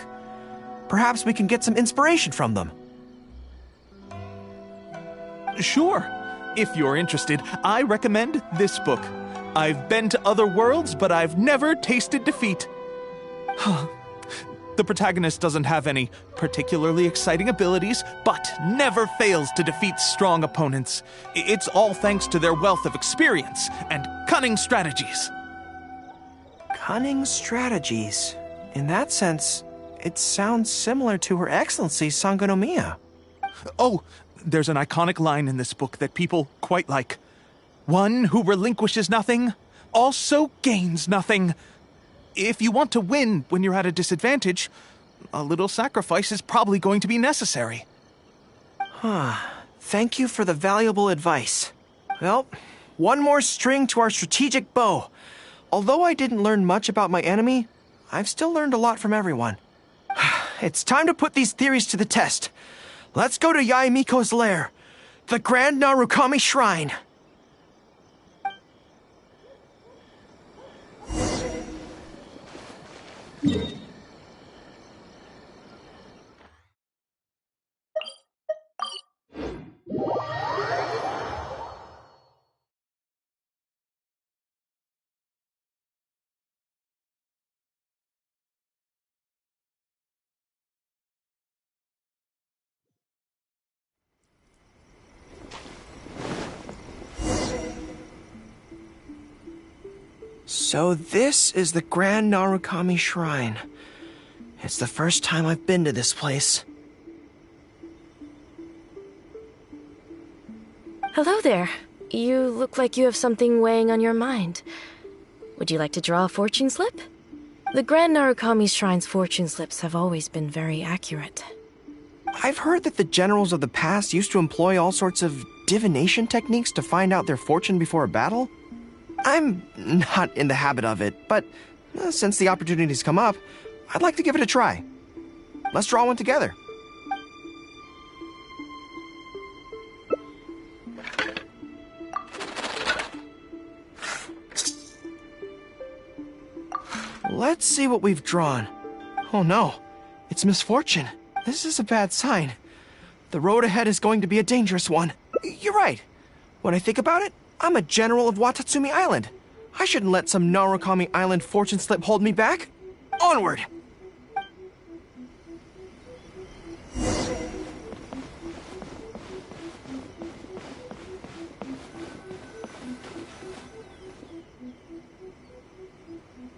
Perhaps we can get some inspiration from them. Sure. If you're interested, I recommend this book. I've been to other worlds, but I've never tasted defeat. The protagonist doesn't have any particularly exciting abilities, but never fails to defeat strong opponents. It's all thanks to their wealth of experience and cunning strategies. Cunning strategies. In that sense, it sounds similar to Her Excellency Sangonomiya. Oh, there's an iconic line in this book that people quite like. One who relinquishes nothing also gains nothing. If you want to win when you're at a disadvantage, a little sacrifice is probably going to be necessary. Thank you for the valuable advice. Well, one more string to our strategic bow. Although I didn't learn much about my enemy, I've still learned a lot from everyone. It's time to put these theories to the test. Let's go to Yae Miko's lair, the Grand Narukami Shrine. So this is the Grand Narukami Shrine. It's the first time I've been to this place. Hello there. You look like you have something weighing on your mind. Would you like to draw a fortune slip? The Grand Narukami Shrine's fortune slips have always been very accurate. I've heard that the generals of the past used to employ all sorts of divination techniques to find out their fortune before a battle. I'm not in the habit of it, but since the opportunity's come up, I'd like to give it a try. Let's draw one together. Let's see what we've drawn. Oh no, it's misfortune. This is a bad sign. The road ahead is going to be a dangerous one. You're right. When I think about it, I'm a general of Watatsumi Island. I shouldn't let some Narukami Island fortune slip hold me back. Onward!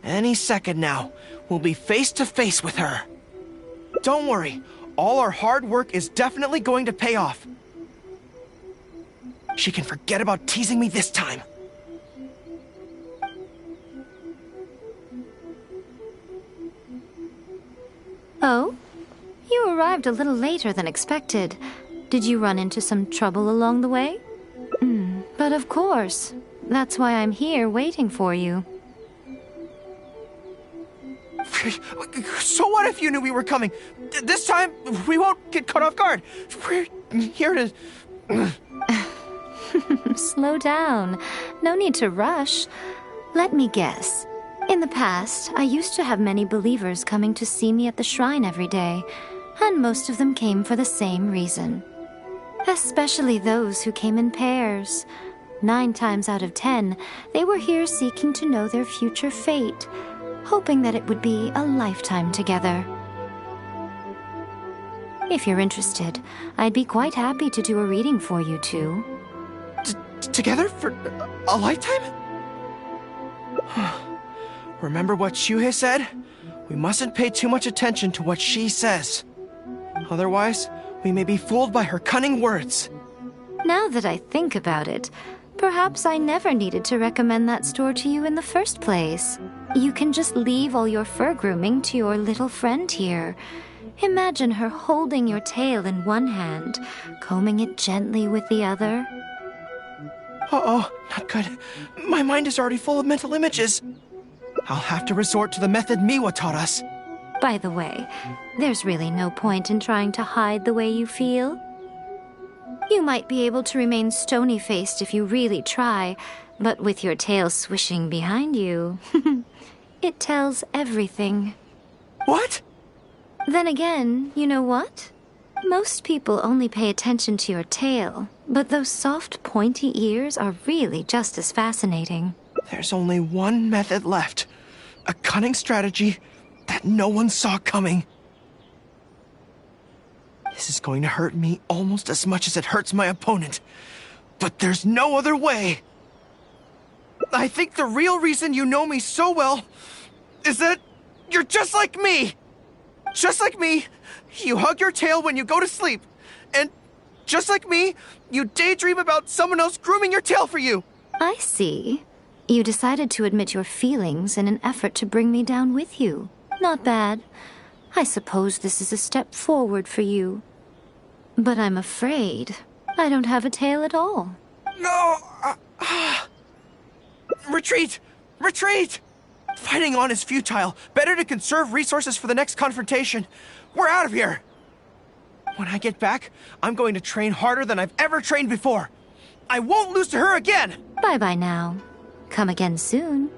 Any second now, we'll be face to face with her. Don't worry, all our hard work is definitely going to pay off. She can forget about teasing me this time. Oh? You arrived a little later than expected. Did you run into some trouble along the way? But of course. That's why I'm here waiting for you. So what if you knew we were coming? This time, we won't get caught off guard. We're here to... Slow down. No need to rush. Let me guess. In the past, I used to have many believers coming to see me at the shrine every day, and most of them came for the same reason. Especially those who came in pairs. 9 times out of 10, they were here seeking to know their future fate, hoping that it would be a lifetime together. If you're interested, I'd be quite happy to do a reading for you two. Together for a lifetime? Remember what Shuhei said? We mustn't pay too much attention to what she says. Otherwise, we may be fooled by her cunning words. Now that I think about it, perhaps I never needed to recommend that store to you in the first place. You can just leave all your fur grooming to your little friend here. Imagine her holding your tail in one hand, combing it gently with the other. Uh-oh, not good. My mind is already full of mental images. I'll have to resort to the method Miwa taught us. By the way, there's really no point in trying to hide the way you feel. You might be able to remain stony-faced if you really try, but with your tail swishing behind you, it tells everything. What? Then again, you know what? Most people only pay attention to your tail, but those soft, pointy ears are really just as fascinating. There's only one method left. A cunning strategy that no one saw coming. This is going to hurt me almost as much as it hurts my opponent. But there's no other way. I think the real reason you know me so well is that you're just like me. Just like me, you hug your tail when you go to sleep. And just like me, you daydream about someone else grooming your tail for you. I see. You decided to admit your feelings in an effort to bring me down with you. Not bad. I suppose this is a step forward for you. But I'm afraid I don't have a tail at all. No! Retreat! Retreat! Fighting on is futile. Better to conserve resources for the next confrontation. We're out of here! When I get back, I'm going to train harder than I've ever trained before. I won't lose to her again! Bye-bye now. Come again soon.